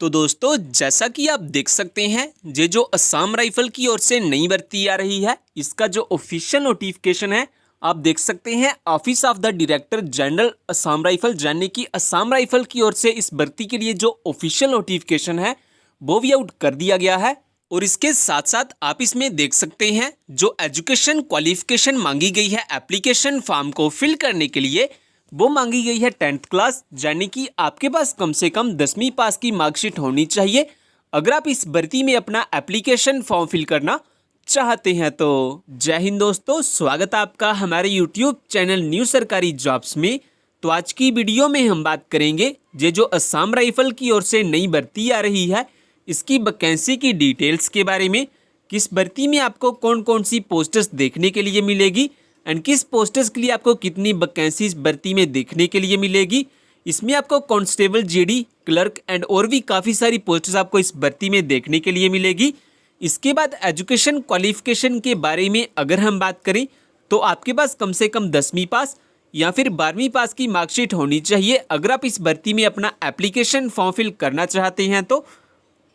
तो दोस्तों जैसा कि आप देख सकते हैं ये जो असम राइफल की ओर से नई भर्ती आ रही है, इसका जो ऑफिशियल नोटिफिकेशन है आप देख सकते हैं। Office of the director general Assam rifle यानी कि असम राइफल की ओर से इस भर्ती के लिए जो ऑफिशियल नोटिफिकेशन है वो भी आउट कर दिया गया है। और इसके साथ साथ आप इसमें देख सकते हैं जो एजुकेशन क्वालिफिकेशन मांगी गई है एप्लीकेशन फॉर्म को फिल करने के लिए, वो मांगी गई है 10th क्लास, यानी कि आपके पास कम से कम 10वीं पास की मार्कशीट होनी चाहिए अगर आप इस भर्ती में अपना एप्लीकेशन फॉर्म फिल करना चाहते हैं। तो जय हिंद दोस्तों, स्वागत है आपका हमारे यूट्यूब चैनल न्यू सरकारी जॉब्स में। तो आज की वीडियो में हम बात करेंगे ये जो असम राइफल की ओर से नई भर्ती आ रही है, इसकी वैकेंसी की डिटेल्स के बारे में, किस भर्ती में आपको कौन कौन सी पोस्ट्स देखने के लिए मिलेगी एंड किस पोस्ट्स के लिए आपको कितनी वैकेंसीज भर्ती में देखने के लिए मिलेगी। इसमें आपको कांस्टेबल, जीडी, क्लर्क एंड और भी काफ़ी सारी पोस्ट्स आपको इस भर्ती में देखने के लिए मिलेगी। इसके बाद एजुकेशन क्वालिफिकेशन के बारे में अगर हम बात करें तो आपके पास कम से कम 10वीं पास या फिर 12वीं पास की मार्कशीट होनी चाहिए अगर आप इस भर्ती में अपना एप्लीकेशन फॉर्म फिल करना चाहते हैं। तो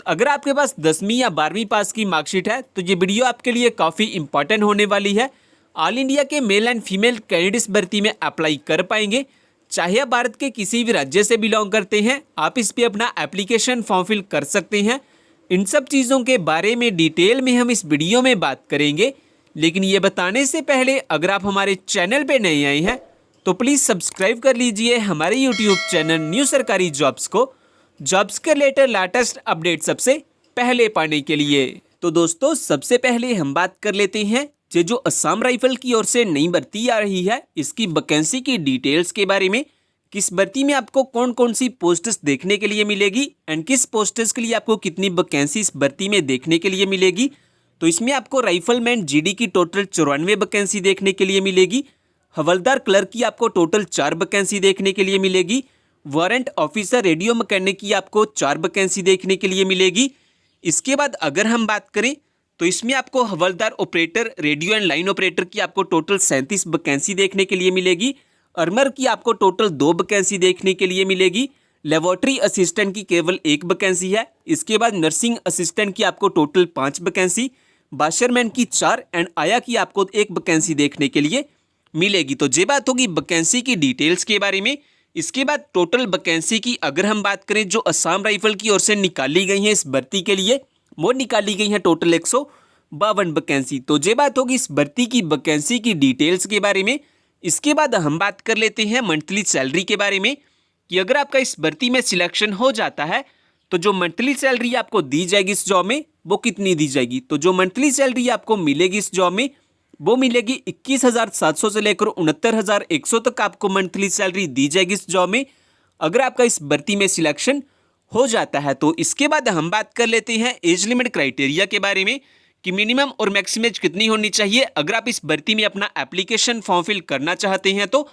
अगर आपके पास 10वीं या 12वीं पास की मार्कशीट है तो ये वीडियो आपके लिए काफ़ी इंपॉर्टेंट होने वाली है। ऑल इंडिया के मेल एंड फीमेल कैंडिडेट्स भर्ती में अप्लाई कर पाएंगे, चाहे आप भारत के किसी भी राज्य से बिलोंग करते हैं, आप इस पे अपना एप्लीकेशन फॉर्म फिल कर सकते हैं। इन सब चीज़ों के बारे में डिटेल में हम इस वीडियो में बात करेंगे, लेकिन ये बताने से पहले अगर आप हमारे चैनल पे नए आए हैं तो प्लीज़ सब्सक्राइब कर लीजिए हमारे यूट्यूब चैनल न्यू सरकारी जॉब्स को, जॉब्स के रिलेटेड लेटेस्ट अपडेट सबसे पहले पाने के लिए। तो दोस्तों सबसे पहले हम बात कर लेते हैं ये जो असम राइफल की ओर से नई भर्ती आ रही है, इसकी वैकेंसी की डिटेल्स के बारे में, किस भर्ती में आपको कौन कौन सी पोस्ट्स देखने के लिए मिलेगी एंड किस पोस्ट्स के लिए आपको कितनी वैकेंसी इस भर्ती में देखने के लिए मिलेगी। तो इसमें आपको राइफलमैन जीडी की टोटल 94 वैकेंसी देखने के लिए मिलेगी। हवलदार क्लर्क की आपको टोटल 4 वैकेंसी देखने के लिए मिलेगी। वारंट ऑफिसर रेडियो मैकेनिक की आपको 4 वैकेंसी देखने के लिए मिलेगी। इसके बाद अगर हम बात करें तो इसमें आपको हवलदार operator, radio and line operator की आपको टोटल 37 वैकेंसी देखने के लिए मिलेगी। अर्मर की आपको टोटल 2 वैकेंसी देखने के लिए मिलेगी। लेबोरेटरी असिस्टेंट की केवल 1 वैकेंसी है। इसके बाद नर्सिंग असिस्टेंट की आपको टोटल 5 वैकेंसी, वाशरमैन की 4 एंड आया की आपको 1 वैकेंसी देखने के लिए मिलेगी। तो ये बात होगी वैकेंसी की डिटेल्स के बारे में। इसके बाद टोटल वैकेंसी की अगर हम बात करें जो असम राइफल की ओर से निकाली गई है इस भर्ती के लिए, वो निकाली गई है टोटल 152 वैकेंसी। तो ये बात होगी इस भर्ती की वैकेंसी की डिटेल्स के बारे में। इसके बाद हम बात कर लेते हैं मंथली सैलरी के बारे में कि अगर आपका इस भर्ती में सिलेक्शन हो जाता है तो जो मंथली सैलरी आपको दी जाएगी इस जॉब में वो कितनी दी जाएगी। तो जो मंथली सैलरी आपको मिलेगी इस जॉब में वो मिलेगी 21,700 से लेकर 69,100 तक आपको मंथली सैलरी दी जाएगी इस जॉब में अगर आपका इस भर्ती में सिलेक्शन हो जाता है। तो इसके बाद हम बात कर लेते हैं एज लिमिट क्राइटेरिया के बारे में कि मिनिमम और मैक्सिमम एज कितनी होनी चाहिए अगर आप इस भर्ती में अपना एप्लीकेशन फॉर्म फिल करना चाहते हैं। तो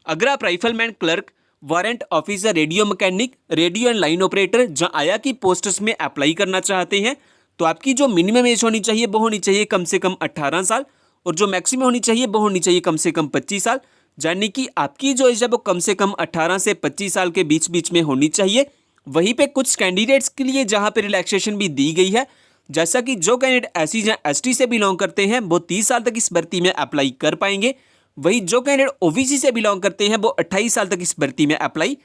अगर आप rifleman, clerk, warrant officer, radio mechanic, radio and line operator जहाँ आया की पोस्ट्स में अप्लाई करना चाहते हैं तो आपकी जो मिनिमम एज होनी चाहिए वो होनी चाहिए कम से कम 18 साल और जो मैक्सिमम होनी चाहिए वो होनी चाहिए कम से कम 25 साल, यानी कि आपकी जो एज है वो कम से कम 18 से 25 साल के बीच बीच में होनी चाहिए। वहीं पे कुछ कैंडिडेट्स के लिए जहां पे रिलैक्सेशन भी दी गई है, जैसा कि जो कैंडिडेट एससी या एसटी से बिलोंग करते हैं वो 30 साल तक इस भर्ती में अप्लाई कर पाएंगे। वहीं जो कैंडिडेट ओबीसी से बिलोंग करते हैं वो 28 साल तक इस भर्ती में अप्लाई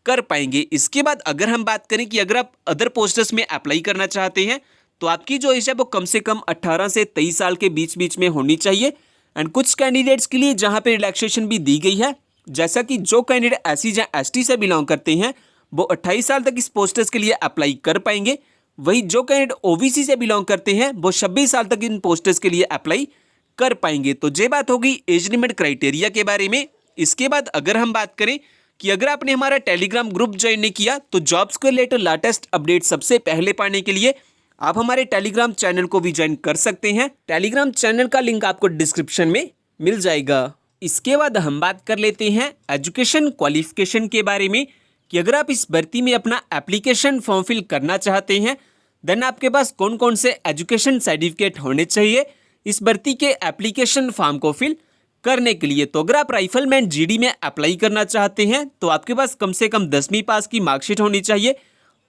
कर पाएंगे। इसके बाद अगर हम बात करें कि अगर आप अदर पोस्ट्स में अप्लाई करना चाहते हैं तो आपकी जो एज है वो कम से कम 18 से 23 साल के बीच बीच में होनी चाहिए। एंड कुछ कैंडिडेट्स के लिए जहाँ पे रिलैक्सेशन भी दी गई है, जैसा कि जो कैंडिडेट एससी या एसटी से बिलोंग करते हैं वो 28 साल तक इस पोस्ट्स के लिए अप्लाई कर पाएंगे। वही जो कैंडिडेट ओबीसी से बिलोंग करते हैं वो 26 साल तक इन पोस्ट्स के लिए अप्लाई कर पाएंगे। तो ये बात होगी एज लिमिट क्राइटेरिया के बारे में। इसके बाद अगर हम बात करें कि अगर आपने हमारा टेलीग्राम ग्रुप ज्वाइन नहीं किया तो जॉब्स के रिलेटेड लेटेस्ट अपडेट सबसे पहले पाने के लिए आप हमारे टेलीग्राम चैनल को भी ज्वाइन कर सकते हैं। टेलीग्राम चैनल का लिंक आपको डिस्क्रिप्शन में मिल जाएगा। इसके बाद हम बात कर लेते हैं एजुकेशन क्वालिफिकेशन के बारे में कि अगर आप इस भर्ती में अपना एप्लीकेशन फॉर्म फिल करना चाहते हैं देन आपके पास कौन कौन से एजुकेशन सर्टिफिकेट होने चाहिए इस भर्ती के एप्लीकेशन फॉर्म को फिल करने के लिए। तो अगर आप राइफलमैन जीडी में अप्लाई करना चाहते हैं तो आपके पास कम से कम 10वीं पास की मार्कशीट होनी चाहिए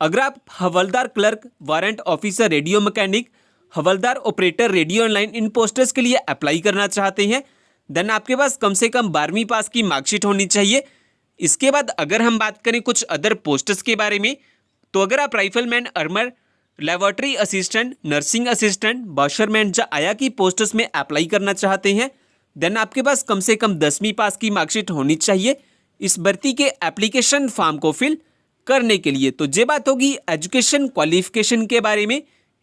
अगर आप हवलदार clerk, warrant officer, radio mechanic, हवलदार ऑपरेटर, रेडियो ऑनलाइन, इन पोस्टर्स के लिए अप्लाई करना चाहते हैं, देन आपके पास कम से कम 12वीं पास की मार्कशीट होनी चाहिए। इसके बाद अगर हम बात करें कुछ अदर पोस्ट्स के बारे में, तो अगर आप rifleman, armour, laboratory assistant, nursing assistant, washerman या आया की पोस्ट्स में अप्लाई करना चाहते हैं, देन आपके पास कम से कम 10वीं पास की मार्कशीट होनी चाहिए इस भर्ती के एप्लीकेशन फॉर्म को फिल करने के लिए। तो ये बात होगी एजुकेशन क्वालिफिकेशन के बारे में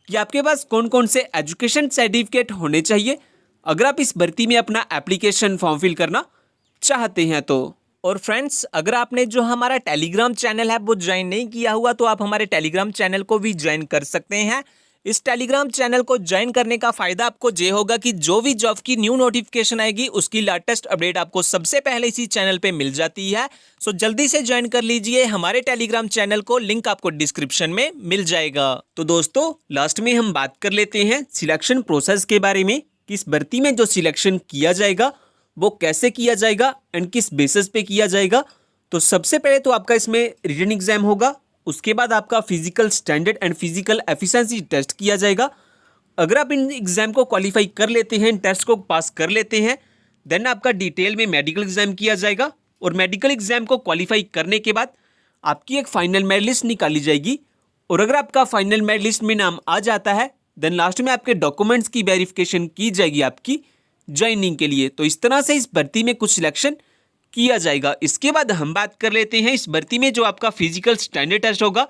कि आपके पास कौन कौन से एजुकेशन सर्टिफिकेट होने चाहिए अगर आप इस भर्ती में अपना एप्लीकेशन फॉर्म फिल करना चाहते हैं तो। और फ्रेंड्स, अगर आपने जो हमारा टेलीग्राम चैनल है वो ज्वाइन नहीं किया हुआ तो आप हमारे टेलीग्राम चैनल को भी ज्वाइन कर सकते हैं। इस टेलीग्राम चैनल को ज्वाइन करने का फायदा आपको ये होगा कि जो भी जॉब की न्यू नोटिफिकेशन आएगी उसकी लेटेस्ट अपडेट आपको सबसे पहले इसी चैनल पे मिल जाती है। सो जल्दी से ज्वाइन कर लीजिए हमारे टेलीग्राम चैनल को, लिंक आपको डिस्क्रिप्शन में मिल जाएगा। तो दोस्तों, लास्ट में हम बात कर लेते हैं सिलेक्शन प्रोसेस के बारे में कि इस भर्ती में जो सिलेक्शन किया जाएगा वो कैसे किया जाएगा एंड किस बेसिस पे किया जाएगा। तो सबसे पहले तो आपका इसमें रिटन एग्जाम होगा, उसके बाद आपका physical standard and physical efficiency test किया जाएगा। अगर आप इन एग्जाम को क्वालिफाई कर लेते हैं, इन टेस्ट को पास कर लेते हैं, देन आपका डिटेल में मेडिकल एग्जाम किया जाएगा और मेडिकल एग्जाम को क्वालिफाई करने के बाद आपकी एक फाइनल मेरिट लिस्ट निकाली जाएगी। और अगर आपका फाइनल मेरिट लिस्ट में नाम आ जाता है, देन लास्ट में आपके डॉक्यूमेंट्स की वेरिफिकेशन की जाएगी आपकी ज्वाइनिंग के लिए। तो इस तरह से इस भर्ती में कुछ सिलेक्शन किया जाएगा। इसके बाद हम बात कर लेते हैं इस भर्ती में जो आपका फिजिकल स्टैंडर्ड टेस्ट होगा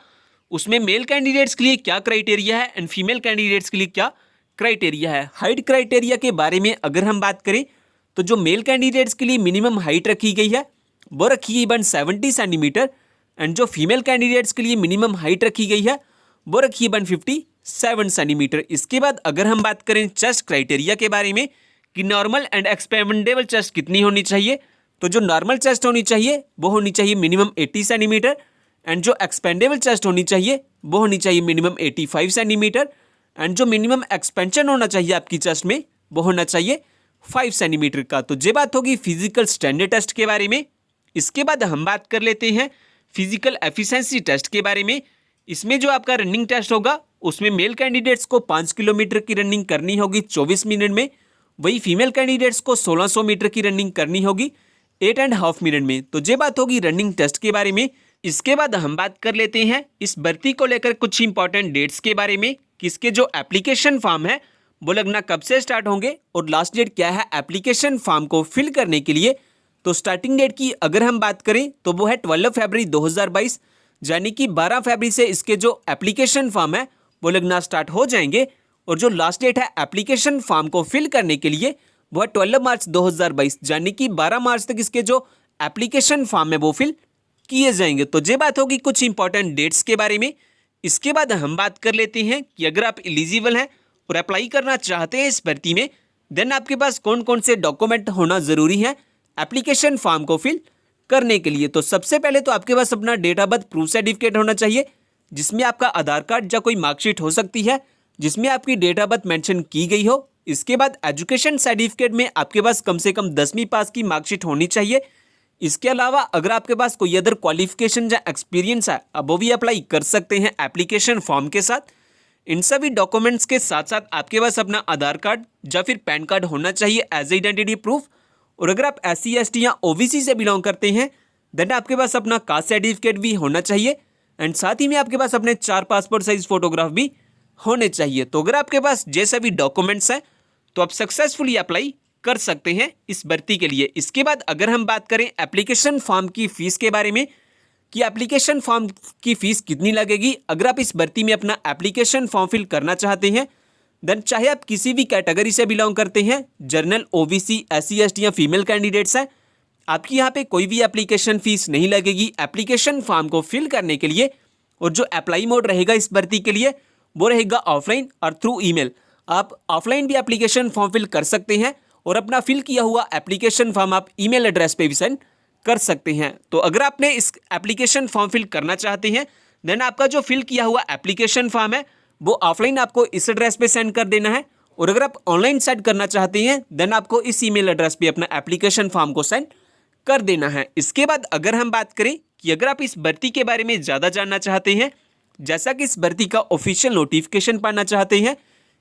उसमें मेल कैंडिडेट्स के लिए क्या क्राइटेरिया है एंड फीमेल कैंडिडेट्स के लिए क्या क्राइटेरिया है। हाइट क्राइटेरिया के बारे में अगर हम बात करें तो जो मेल कैंडिडेट्स के लिए मिनिमम हाइट रखी गई है वो रखी गई 170 सेंटीमीटर एंड जो फीमेल कैंडिडेट्स के लिए मिनिमम हाइट रखी गई है वो रखी है 157 सेंटीमीटर। इसके बाद अगर हम बात करें चेस्ट क्राइटेरिया के बारे में कि नॉर्मल एंड एक्सपेंडेबल चेस्ट कितनी होनी चाहिए, तो जो नॉर्मल चेस्ट होनी चाहिए वो होनी चाहिए मिनिमम 80 सेंटीमीटर एंड जो एक्सपेंडेबल चेस्ट होनी चाहिए वो होनी चाहिए मिनिमम 85 सेंटीमीटर एंड जो मिनिमम एक्सपेंशन होना चाहिए आपकी चेस्ट में वो होना चाहिए 5 सेंटीमीटर का। तो ये बात होगी फिजिकल स्टैंडर्ड टेस्ट के बारे में। इसके बाद हम बात कर लेते हैं फिजिकल एफिशिएंसी टेस्ट के बारे में। इसमें जो आपका रनिंग टेस्ट होगा उसमें मेल कैंडिडेट्स को 5 किलोमीटर की रनिंग करनी होगी 24 मिनट में, वही फीमेल कैंडिडेट्स को 1600 मीटर की रनिंग करनी होगी 8.5 मिनट में। तो ये बात होगी रनिंग टेस्ट के बारे में। इसके बाद हम बात कर लेते हैं इस भर्ती को लेकर कुछ इंपॉर्टेंट डेट्स के बारे में कि इसके जो एप्लीकेशन फॉर्म है वो लगना कब से स्टार्ट होंगे और लास्ट डेट क्या है एप्लीकेशन फॉर्म को फिल करने के लिए। तो स्टार्टिंग डेट की अगर हम बात करें तो वो है 12 फरवरी 2022, यानी कि 12 फरवरी से इसके जो एप्लीकेशन फॉर्म है वो लगना स्टार्ट हो जाएंगे और जो लास्ट डेट है एप्लीकेशन फॉर्म को फिल करने के लिए वो है 12 मार्च 2022, यानी कि 12 मार्च तक इसके जो एप्लीकेशन फॉर्म है वो फिल किए जाएंगे। तो ये बात होगी कुछ इंपॉर्टेंट डेट्स के बारे में। इसके बाद हम बात कर लेते हैं कि अगर आप एलिजिबल हैं और अप्लाई करना चाहते हैं इस भर्ती में, देन आपके पास कौन कौन से डॉक्यूमेंट होना ज़रूरी है एप्लीकेशन फॉर्म को फिल करने के लिए। तो सबसे पहले तो आपके पास अपना date of birth proof certificate होना चाहिए जिसमें आपका आधार कार्ड या कोई मार्कशीट हो सकती है जिसमें आपकी डेट ऑफ बर्थ मेंशन की गई हो। इसके बाद एजुकेशन सर्टिफिकेट में आपके पास कम से कम 10वीं पास की मार्कशीट होनी चाहिए। इसके अलावा अगर आपके पास कोई अदर क्वालिफिकेशन या एक्सपीरियंस है अब वो भी अप्लाई कर सकते हैं एप्लीकेशन फॉर्म के साथ। इन सभी डॉक्यूमेंट्स के साथ साथ आपके पास अपना आधार कार्ड या फिर पैन कार्ड होना चाहिए एज आइडेंटिटी प्रूफ। और अगर आप SC ST या OBC से बिलोंग करते हैं देन आपके पास अपना कास्ट सर्टिफिकेट भी होना चाहिए एंड साथ ही में आपके पास अपने 4 पासपोर्ट साइज फोटोग्राफ भी होने चाहिए। तो अगर आपके पास ये सभी डॉक्यूमेंट्स हैं तो आप सक्सेसफुली अप्लाई कर सकते हैं इस भर्ती के लिए। इसके बाद अगर हम बात करें एप्लीकेशन फॉर्म की फ़ीस के बारे में कि एप्लीकेशन फॉर्म की फ़ीस कितनी लगेगी अगर आप इस भर्ती में अपना एप्लीकेशन फॉर्म फिल करना चाहते हैं, देन चाहे आप किसी भी कैटेगरी से बिलोंग करते हैं, जनरल, OBC, SC ST या फीमेल कैंडिडेट्स हैं, आपकी यहाँ पे कोई भी एप्लीकेशन फ़ीस नहीं लगेगी एप्लीकेशन फॉर्म को फिल करने के लिए। और जो अप्लाई मोड रहेगा इस भर्ती के लिए वो रहेगा ऑफलाइन और थ्रू ईमेल। आप ऑफलाइन भी एप्लीकेशन फॉर्म फिल कर सकते हैं और अपना फिल किया हुआ एप्लीकेशन फॉर्म आप ईमेल एड्रेस पे भी सेंड कर सकते हैं। तो अगर आपने इस एप्लीकेशन फॉर्म फिल करना चाहते हैं देन आपका जो फिल किया हुआ एप्लीकेशन फॉर्म है वो ऑफलाइन आपको इस एड्रेस पे सेंड कर देना है और अगर आप ऑनलाइन सेंड करना चाहते हैं देन आपको इस ईमेल एड्रेस पे अपना एप्लीकेशन फॉर्म को सेंड कर देना है। इसके बाद अगर हम बात करें कि अगर आप इस भर्ती के बारे में ज़्यादा जानना चाहते हैं जैसा कि इस भर्ती का ऑफिशियल नोटिफिकेशन पाना चाहते हैं,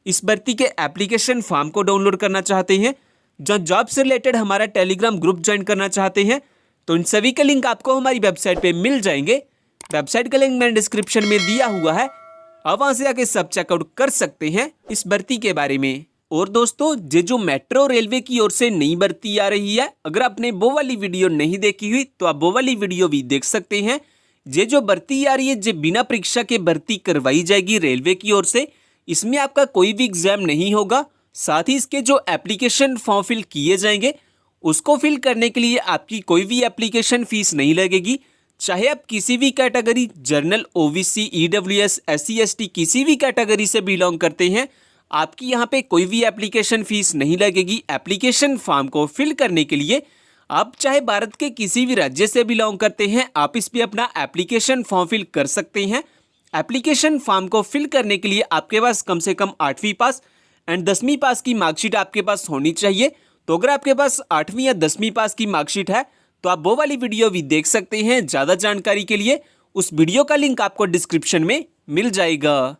इस भर्ती के एप्लीकेशन फॉर्म को डाउनलोड करना चाहते हैं, जॉब से रिलेटेड हमारा टेलीग्राम ग्रुप ज्वाइन करना चाहते हैं, तो इन सभी के लिंक आपको हमारी वेबसाइट पे मिल जाएंगे। वेबसाइट का लिंक मैंने डिस्क्रिप्शन में दिया हुआ है, आप वहां से आके सब चेकआउट कर सकते हैं इस भर्ती के बारे में। और दोस्तों, ये जो मेट्रो रेलवे की ओर से नई भर्ती आ रही है, अगर आपने वो वाली वीडियो नहीं देखी हुई तो आप वो वाली वीडियो भी देख सकते हैं। ये जो भर्ती आ रही है, ये बिना परीक्षा के भर्ती करवाई जाएगी रेलवे की ओर से। इसमें आपका कोई भी एग्जाम नहीं होगा। साथ ही इसके जो एप्लीकेशन फॉर्म फिल किए जाएंगे, उसको फिल करने के लिए आपकी कोई भी एप्लीकेशन फीस नहीं लगेगी। चाहे आप किसी भी category, general, OBC, EWS, SC, ST, किसी भी कैटेगरी से बिलोंग करते हैं, आपकी यहाँ पे कोई भी एप्लीकेशन फीस नहीं लगेगी। एप्लीकेशन फॉर्म को फिल करने के लिए आप चाहे भारत के किसी भी राज्य से बिलोंग करते हैं, आप इस पे अपना एप्लीकेशन फॉर्म फिल कर सकते हैं। एप्लीकेशन फॉर्म को फिल करने के लिए आपके पास कम से कम 8वीं पास एंड 10वीं पास की मार्कशीट आपके पास होनी चाहिए। तो अगर आपके पास 8वीं या 10वीं पास की मार्कशीट है तो आप वो वाली वीडियो भी देख सकते हैं। ज़्यादा जानकारी के लिए उस वीडियो का लिंक आपको डिस्क्रिप्शन में मिल जाएगा।